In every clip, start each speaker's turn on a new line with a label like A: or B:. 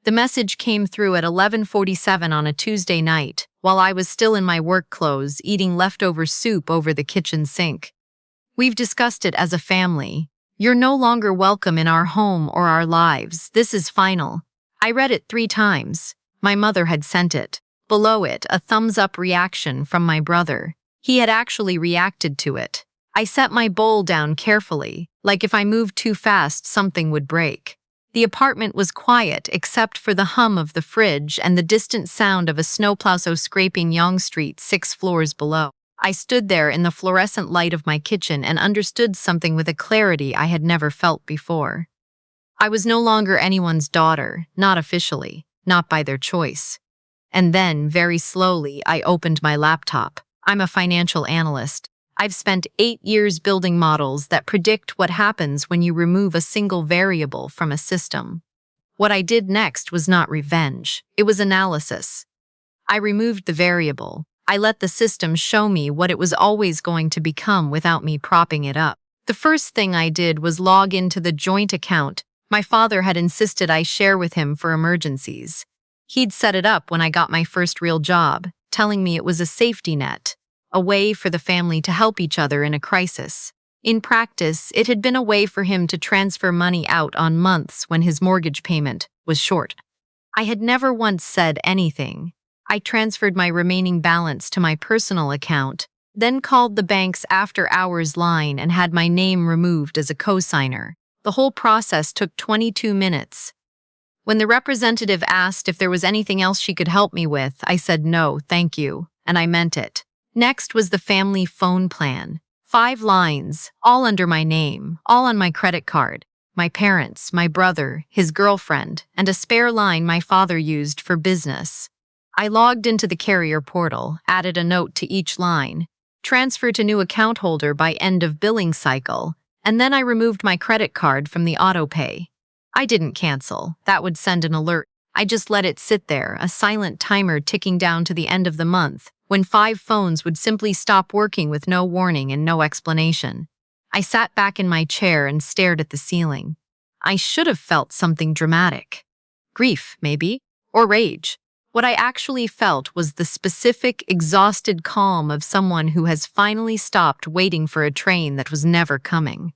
A: The message came through at 11:47 on a Tuesday night, while I was still in my work clothes eating leftover soup over the kitchen sink. We've discussed it as a family. You're no longer welcome in our home or our lives. This is final. I read it 3 times. My mother had sent it. Below it, a thumbs-up reaction from my brother. He had actually reacted to it. I set my bowl down carefully, like if I moved too fast, something would break. The apartment was quiet except for the hum of the fridge and the distant sound of a snowplow scraping Yonge Street 6 floors below. I stood there in the fluorescent light of my kitchen and understood something with a clarity I had never felt before. I was no longer anyone's daughter, not officially, not by their choice. And then, very slowly, I opened my laptop. I'm a financial analyst. I've spent 8 years building models that predict what happens when you remove a single variable from a system. What I did next was not revenge, it was analysis. I removed the variable. I let the system show me what it was always going to become without me propping it up. The first thing I did was log into the joint account my father had insisted I share with him for emergencies. He'd set it up when I got my first real job, telling me it was a safety net, a way for the family to help each other in a crisis. In practice, it had been a way for him to transfer money out on months when his mortgage payment was short. I had never once said anything. I transferred my remaining balance to my personal account, then called the bank's after-hours line and had my name removed as a co-signer. The whole process took 22 minutes. When the representative asked if there was anything else she could help me with, I said no, thank you, and I meant it. Next was the family phone plan. 5 lines, all under my name, all on my credit card. My parents, my brother, his girlfriend, and a spare line my father used for business. I logged into the carrier portal, added a note to each line, transfer to new account holder by end of billing cycle, and then I removed my credit card from the autopay. I didn't cancel. That would send an alert. I just let it sit there, a silent timer ticking down to the end of the month, when 5 phones would simply stop working with no warning and no explanation. I sat back in my chair and stared at the ceiling. I should have felt something dramatic. Grief, maybe, or rage. What I actually felt was the specific, exhausted calm of someone who has finally stopped waiting for a train that was never coming.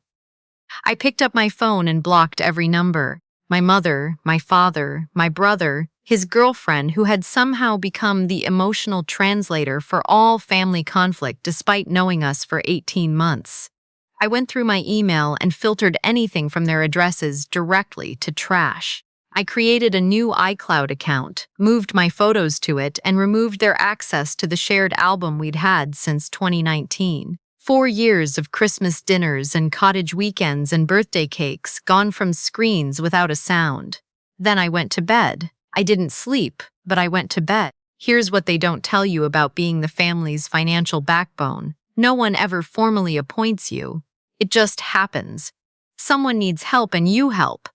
A: I picked up my phone and blocked every number. My mother, my father, my brother, his girlfriend who had somehow become the emotional translator for all family conflict despite knowing us for 18 months. I went through my email and filtered anything from their addresses directly to trash. I created a new iCloud account, moved my photos to it, and removed their access to the shared album we'd had since 2019. 4 years of Christmas dinners and cottage weekends and birthday cakes gone from screens without a sound. Then I went to bed. I didn't sleep, but I went to bed. Here's what they don't tell you about being the family's financial backbone. No one ever formally appoints you. It just happens. Someone needs help and you help.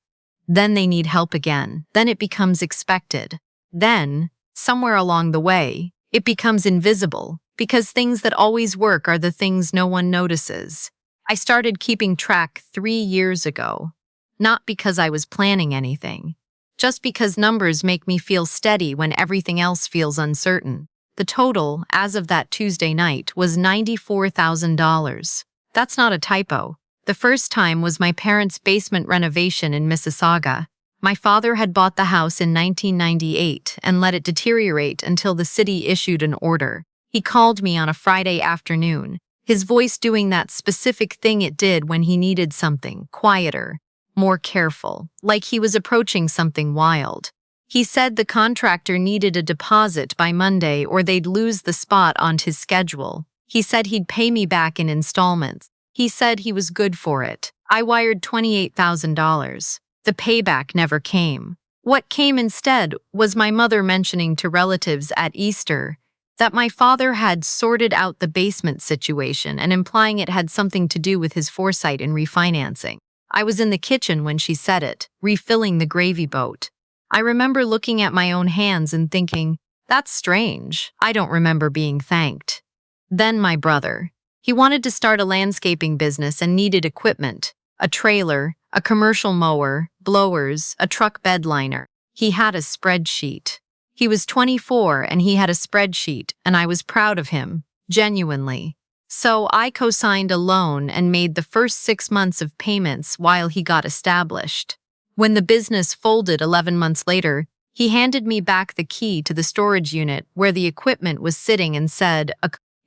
A: Then they need help again. Then it becomes expected. Then, somewhere along the way, it becomes invisible, because things that always work are the things no one notices. I started keeping track 3 years ago, not because I was planning anything, just because numbers make me feel steady when everything else feels uncertain. The total, as of that Tuesday night, was $94,000. That's not a typo. The first time was my parents' basement renovation in Mississauga. My father had bought the house in 1998 and let it deteriorate until the city issued an order. He called me on a Friday afternoon, his voice doing that specific thing it did when he needed something quieter, more careful, like he was approaching something wild. He said the contractor needed a deposit by Monday or they'd lose the spot on his schedule. He said he'd pay me back in installments. He said he was good for it. I wired $28,000. The payback never came. What came instead was my mother mentioning to relatives at Easter that my father had sorted out the basement situation and implying it had something to do with his foresight in refinancing. I was in the kitchen when she said it, refilling the gravy boat. I remember looking at my own hands and thinking, that's strange. I don't remember being thanked. Then my brother. He wanted to start a landscaping business and needed equipment, a trailer, a commercial mower, blowers, a truck bed liner. He had a spreadsheet. He was 24 and he had a spreadsheet, and I was proud of him, genuinely. So I co-signed a loan and made the first 6 months of payments while he got established. When the business folded 11 months later, he handed me back the key to the storage unit where the equipment was sitting and said,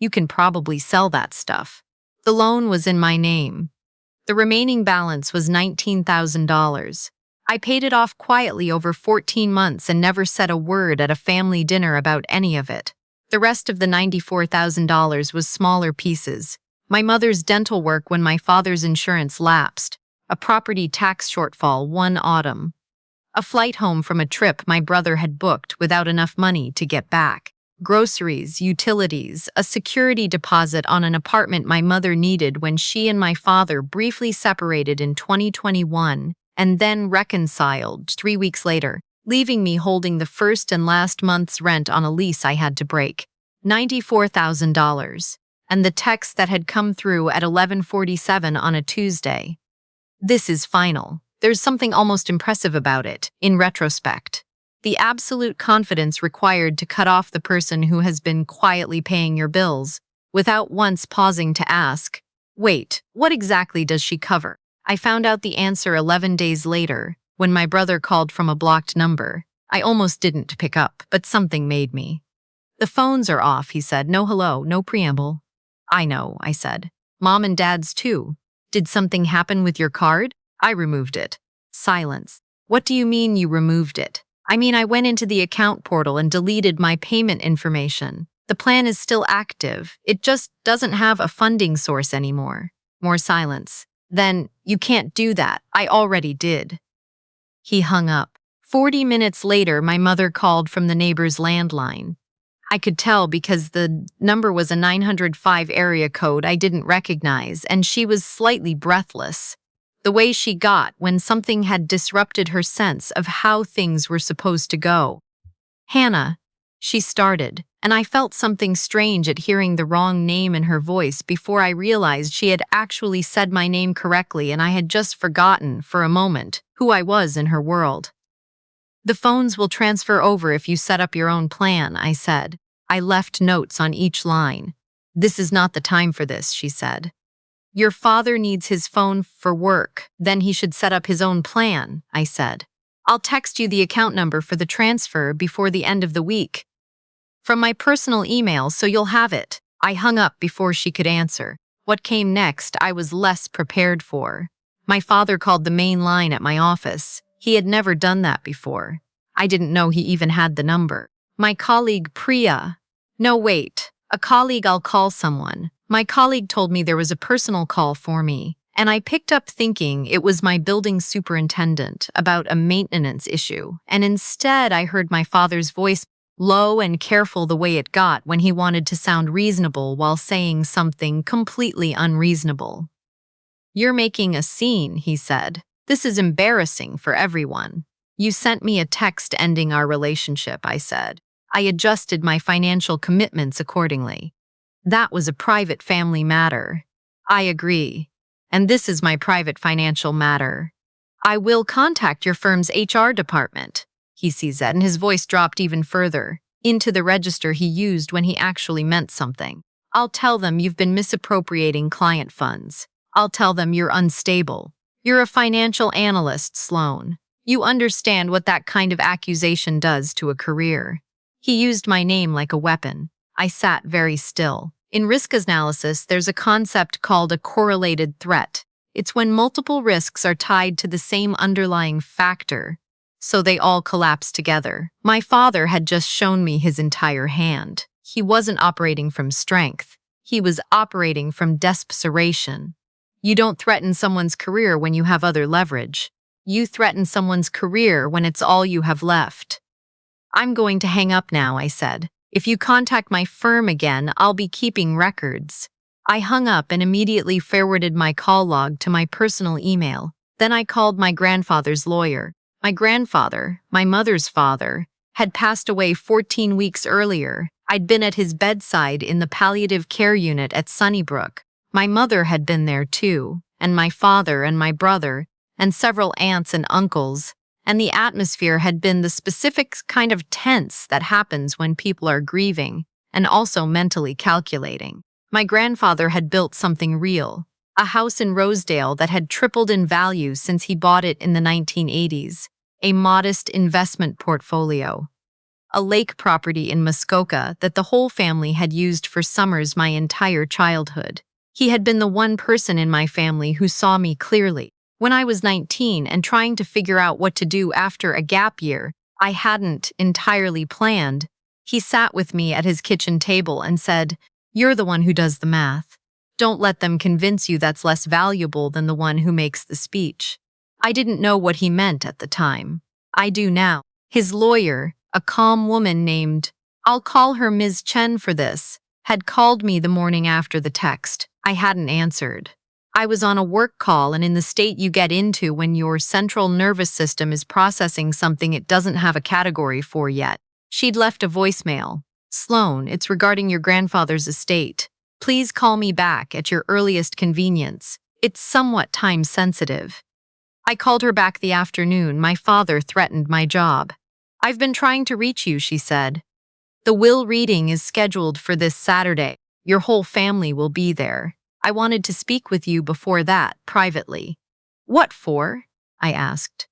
A: "You can probably sell that stuff." The loan was in my name. The remaining balance was $19,000. I paid it off quietly over 14 months and never said a word at a family dinner about any of it. The rest of the $94,000 was smaller pieces. My mother's dental work when my father's insurance lapsed, a property tax shortfall one autumn, a flight home from a trip my brother had booked without enough money to get back, groceries, utilities, a security deposit on an apartment my mother needed when she and my father briefly separated in 2021 and then reconciled 3 weeks later, leaving me holding the first and last month's rent on a lease I had to break, $94,000, and the text that had come through at 11:47 on a Tuesday. This is final. There's something almost impressive about it, in retrospect. The absolute confidence required to cut off the person who has been quietly paying your bills, without once pausing to ask, "Wait, what exactly does she cover?" I found out the answer 11 days later, when my brother called from a blocked number. I almost didn't pick up, but something made me. "The phones are off," he said. "No hello, no preamble." "I know," I said. "Mom and Dad's too. Did something happen with your card?" "I removed it." Silence. "What do you mean you removed it?" "I mean I went into the account portal and deleted my payment information. The plan is still active. It just doesn't have a funding source anymore." More silence. "Then, you can't do that. I already did." He hung up. 40 minutes later, my mother called from the neighbor's landline. I could tell because the number was a 905 area code I didn't recognize, and she was slightly breathless. The way she got when something had disrupted her sense of how things were supposed to go. "Hannah," she started, and I felt something strange at hearing the wrong name in her voice before I realized she had actually said my name correctly and I had just forgotten, for a moment, who I was in her world. "The phones will transfer over if you set up your own plan," I said. I left notes on each line. "This is not the time for this," she said. "Your father needs his phone for work, then he should set up his own plan," I said. "I'll text you the account number for the transfer before the end of the week from my personal email so you'll have it." I hung up before she could answer. What came next I was less prepared for. My father called the main line at my office. He had never done that before. I didn't know he even had the number. "My colleague Priya." "No, wait. A colleague, I'll call someone." My colleague told me there was a personal call for me, and I picked up thinking it was my building superintendent about a maintenance issue, and instead I heard my father's voice, low and careful the way it got when he wanted to sound reasonable while saying something completely unreasonable. "You're making a scene," he said. "This is embarrassing for everyone." "You sent me a text ending our relationship," I said. I adjusted my financial commitments accordingly. "That was a private family matter." "I agree. And this is my private financial matter. I will contact your firm's HR department," he said, and his voice dropped even further, into the register he used when he actually meant something. "I'll tell them you've been misappropriating client funds. I'll tell them you're unstable. You're a financial analyst, Sloane. You understand what that kind of accusation does to a career." He used my name like a weapon. I sat very still. In risk analysis, there's a concept called a correlated threat. It's when multiple risks are tied to the same underlying factor, so they all collapse together. My father had just shown me his entire hand. He wasn't operating from strength. He was operating from desperation. You don't threaten someone's career when you have other leverage. You threaten someone's career when it's all you have left. "I'm going to hang up now," I said. "If you contact my firm again, I'll be keeping records." I hung up and immediately forwarded my call log to my personal email. Then I called my grandfather's lawyer. My grandfather, my mother's father, had passed away 14 weeks earlier. I'd been at his bedside in the palliative care unit at Sunnybrook. My mother had been there too, and my father and my brother, and several aunts and uncles, and the atmosphere had been the specific kind of tense that happens when people are grieving and also mentally calculating. My grandfather had built something real, a house in Rosedale that had tripled in value since he bought it in the 1980s, a modest investment portfolio, a lake property in Muskoka that the whole family had used for summers my entire childhood. He had been the one person in my family who saw me clearly. When I was 19 and trying to figure out what to do after a gap year I hadn't entirely planned, he sat with me at his kitchen table and said, "You're the one who does the math. Don't let them convince you that's less valuable than the one who makes the speech." I didn't know what he meant at the time. I do now. His lawyer, a calm woman named, I'll call her Ms. Chen for this, had called me the morning after the text. I hadn't answered. I was on a work call, and in the state you get into when your central nervous system is processing something it doesn't have a category for yet. She'd left a voicemail. "Sloane, it's regarding your grandfather's estate. Please call me back at your earliest convenience. It's somewhat time-sensitive." I called her back the afternoon. My father threatened my job. "I've been trying to reach you," she said. "The will reading is scheduled for this Saturday. Your whole family will be there. I wanted to speak with you before that, privately." "What for?" I asked.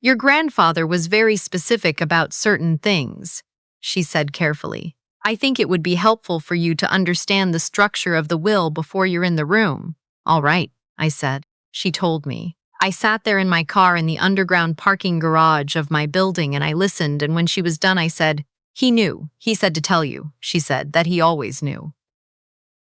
A: "Your grandfather was very specific about certain things," she said carefully. "I think it would be helpful for you to understand the structure of the will before you're in the room." "All right," I said. She told me. I sat there in my car in the underground parking garage of my building and I listened, and when she was done I said, "He knew. He said to tell you," she said, "that he always knew."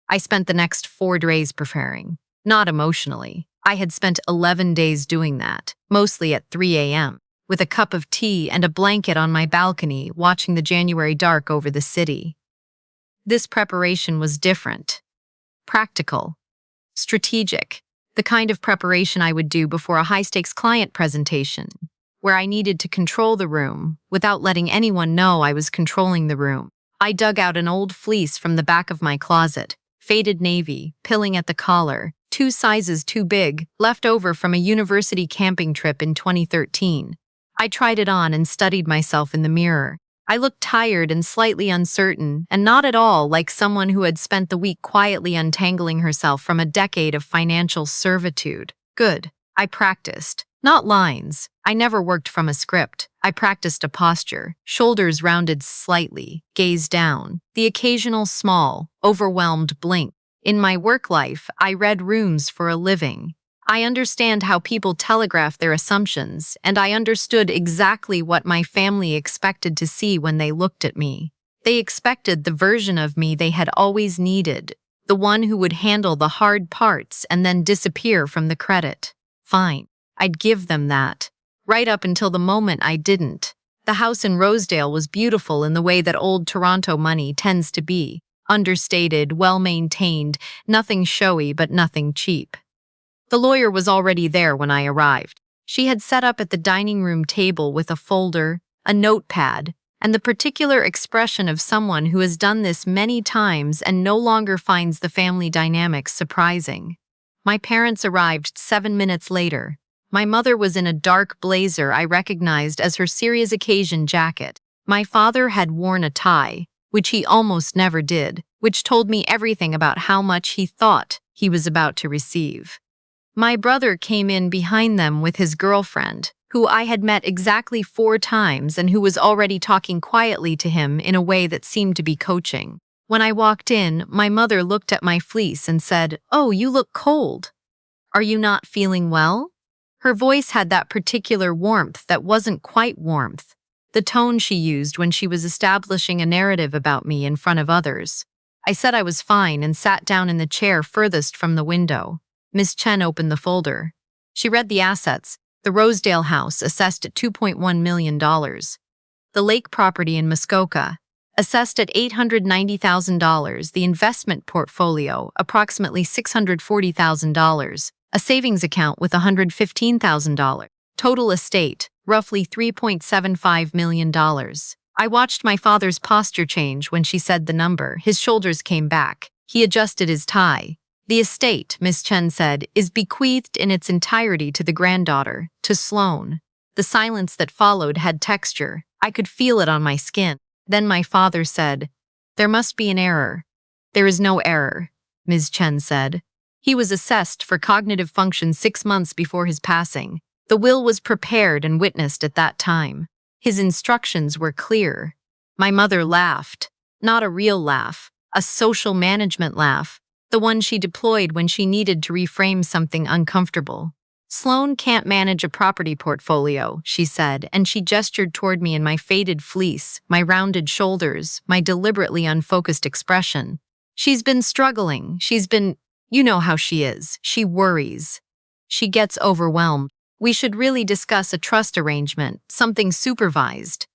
A: I spent the next 4 days preparing. Not emotionally. I had spent 11 days doing that, mostly at 3 a.m., with a cup of tea and a blanket on my balcony watching the January dark over the city. This preparation was different. Practical. Strategic. The kind of preparation I would do before a high-stakes client presentation, where I needed to control the room without letting anyone know I was controlling the room. I dug out an old fleece from the back of my closet, faded navy, pilling at the collar, 2 sizes too big, left over from a university camping trip in 2013. I tried it on and studied myself in the mirror. I looked tired and slightly uncertain, and not at all like someone who had spent the week quietly untangling herself from a decade of financial servitude. Good. I practiced. Not lines. I never worked from a script. I practiced a posture, shoulders rounded slightly, gaze down, the occasional small, overwhelmed blink. In my work life, I read rooms for a living. I understand how people telegraph their assumptions, and I understood exactly what my family expected to see when they looked at me. They expected the version of me they had always needed, the one who would handle the hard parts and then disappear from the credit. Fine. I'd give them that. Right up until the moment I didn't. The house in Rosedale was beautiful in the way that old Toronto money tends to be. Understated, well-maintained, nothing showy but nothing cheap. The lawyer was already there when I arrived. She had set up at the dining room table with a folder, a notepad, and the particular expression of someone who has done this many times and no longer finds the family dynamics surprising. My parents arrived 7 minutes later. My mother was in a dark blazer I recognized as her serious occasion jacket. My father had worn a tie, which he almost never did, which told me everything about how much he thought he was about to receive. My brother came in behind them with his girlfriend, who I had met exactly 4 times and who was already talking quietly to him in a way that seemed to be coaching. When I walked in, my mother looked at my fleece and said, "Oh, you look cold. Are you not feeling well?" Her voice had that particular warmth that wasn't quite warmth, the tone she used when she was establishing a narrative about me in front of others. I said I was fine and sat down in the chair furthest from the window. Miss Chen opened the folder. She read the assets: the Rosedale house, assessed at $2.1 million. The lake property in Muskoka, assessed at $890,000. The investment portfolio, approximately $640,000. A savings account with $115,000. Total estate, roughly $3.75 million. I watched my father's posture change when she said the number. His shoulders came back. He adjusted his tie. "The estate," Miss Chen said, "is bequeathed in its entirety to the granddaughter, to Sloane." The silence that followed had texture. I could feel it on my skin. Then my father said, "There must be an error." "There is no error," Ms. Chen said. He was assessed for cognitive function 6 months before his passing. The will was prepared and witnessed at that time. His instructions were clear. My mother laughed. Not a real laugh, a social management laugh, the one she deployed when she needed to reframe something uncomfortable. "Sloane can't manage a property portfolio," she said, and she gestured toward me in my faded fleece, my rounded shoulders, my deliberately unfocused expression. "She's been struggling. You know how she is. She worries. She gets overwhelmed. We should really discuss a trust arrangement, something supervised."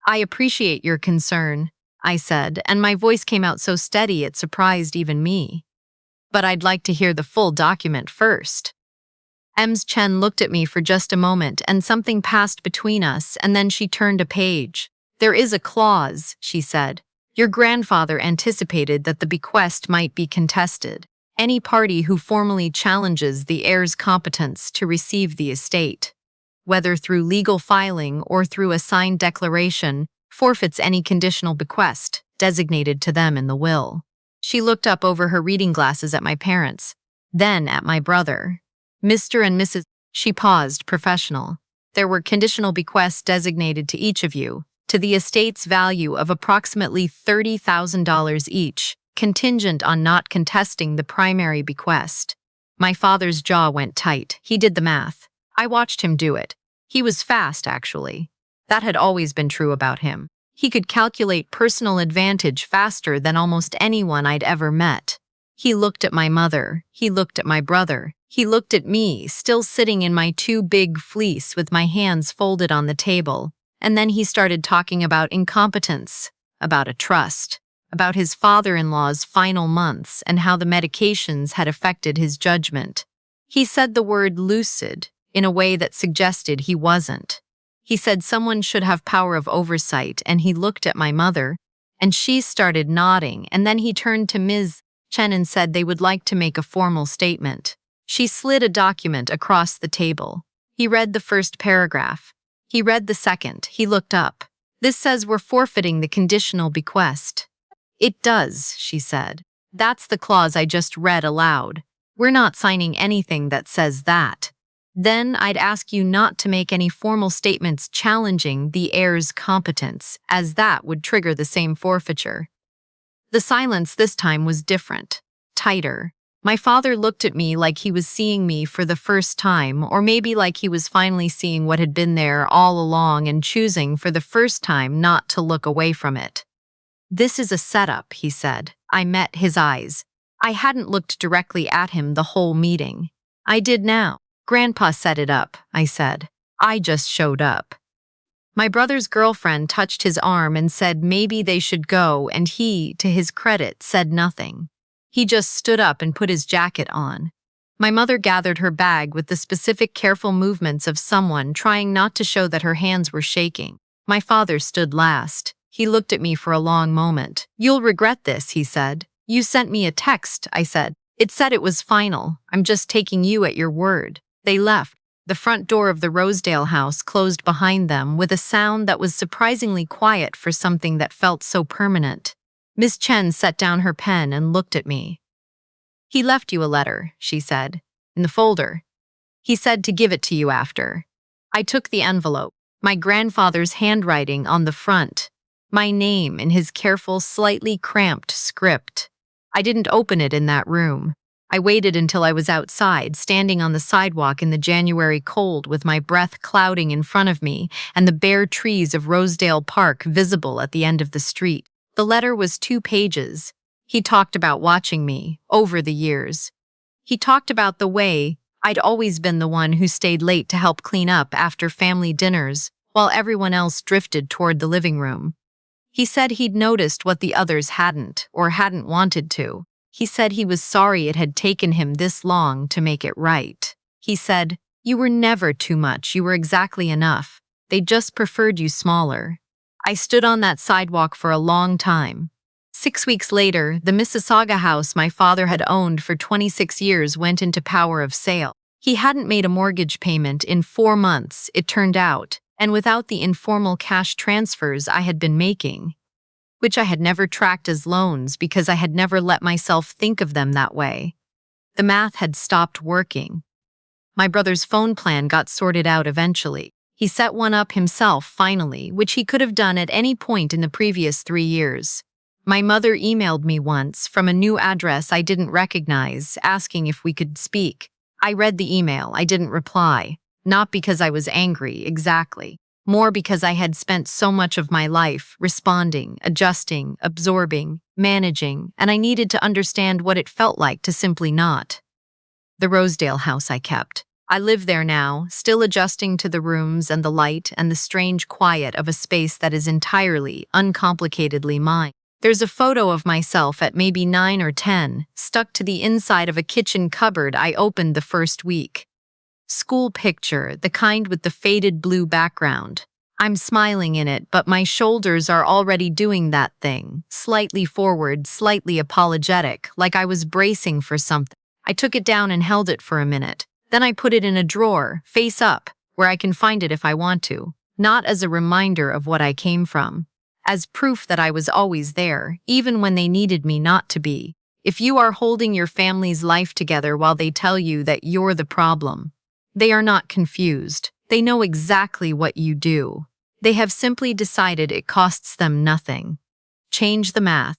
A: "I appreciate your concern," I said, and my voice came out so steady it surprised even me. "But I'd like to hear the full document first." Ms. Chen looked at me for just a moment and something passed between us, and then she turned a page. "There is a clause," she said. "Your grandfather anticipated that the bequest might be contested. Any party who formally challenges the heir's competence to receive the estate, whether through legal filing or through a signed declaration, forfeits any conditional bequest designated to them in the will." She looked up over her reading glasses at my parents, then at my brother. "Mr. and Mrs. She paused, professional. "There were conditional bequests designated to each of you, to the estate's value of approximately $30,000 each, contingent on not contesting the primary bequest." My father's jaw went tight. He did the math. I watched him do it. He was fast, actually. That had always been true about him. He could calculate personal advantage faster than almost anyone I'd ever met. He looked at my mother. He looked at my brother. He looked at me, still sitting in my too big fleece with my hands folded on the table. And then he started talking about incompetence, about a trust, about his father-in-law's final months and how the medications had affected his judgment. He said the word lucid in a way that suggested he wasn't. He said someone should have power of oversight, and he looked at my mother, and she started nodding, and then he turned to Ms. Chen and said they would like to make a formal statement. She slid a document across the table. He read the first paragraph. He read the second. He looked up. "This says we're forfeiting the conditional bequest." "It does," she said. "That's the clause I just read aloud. We're not signing anything that says that. Then I'd ask you not to make any formal statements challenging the heir's competence, as that would trigger the same forfeiture." The silence this time was different, tighter. My father looked at me like he was seeing me for the first time, or maybe like he was finally seeing what had been there all along and choosing for the first time not to look away from it. "This is a setup," he said. I met his eyes. I hadn't looked directly at him the whole meeting. I did now. "Grandpa set it up," I said. "I just showed up." My brother's girlfriend touched his arm and said maybe they should go, and he, to his credit, said nothing. He just stood up and put his jacket on. My mother gathered her bag with the specific careful movements of someone trying not to show that her hands were shaking. My father stood last. He looked at me for a long moment. "You'll regret this," he said. "You sent me a text," I said. "It said it was final. I'm just taking you at your word." They left. The front door of the Rosedale house closed behind them with a sound that was surprisingly quiet for something that felt so permanent. Miss Chen set down her pen and looked at me. "He left you a letter," she said, "in the folder. He said to give it to you after." I took the envelope, my grandfather's handwriting on the front, my name in his careful, slightly cramped script. I didn't open it in that room. I waited until I was outside, standing on the sidewalk in the January cold with my breath clouding in front of me and the bare trees of Rosedale Park visible at the end of the street. The letter was 2 pages. He talked about watching me over the years. He talked about the way I'd always been the one who stayed late to help clean up after family dinners while everyone else drifted toward the living room. He said he'd noticed what the others hadn't or hadn't wanted to. He said he was sorry it had taken him this long to make it right. He said, "You were never too much, you were exactly enough. They just preferred you smaller." I stood on that sidewalk for a long time. 6 weeks later, the Mississauga house my father had owned for 26 years went into power of sale. He hadn't made a mortgage payment in 4 months, it turned out, and without the informal cash transfers I had been making, which I had never tracked as loans because I had never let myself think of them that way. The math had stopped working. My brother's phone plan got sorted out eventually. He set one up himself finally, which he could have done at any point in the previous 3 years. My mother emailed me once from a new address I didn't recognize, asking if we could speak. I read the email. I didn't reply. Not because I was angry, exactly. More because I had spent so much of my life responding, adjusting, absorbing, managing, and I needed to understand what it felt like to simply not. The Rosedale house I kept. I live there now, still adjusting to the rooms and the light and the strange quiet of a space that is entirely, uncomplicatedly mine. There's a photo of myself at maybe 9 or 10, stuck to the inside of a kitchen cupboard I opened the first week. School picture, the kind with the faded blue background. I'm smiling in it, but my shoulders are already doing that thing, slightly forward, slightly apologetic, like I was bracing for something. I took it down and held it for a minute. Then I put it in a drawer, face up, where I can find it if I want to, not as a reminder of what I came from, as proof that I was always there, even when they needed me not to be. If you are holding your family's life together while they tell you that you're the problem, they are not confused. They know exactly what you do. They have simply decided it costs them nothing. Change the math.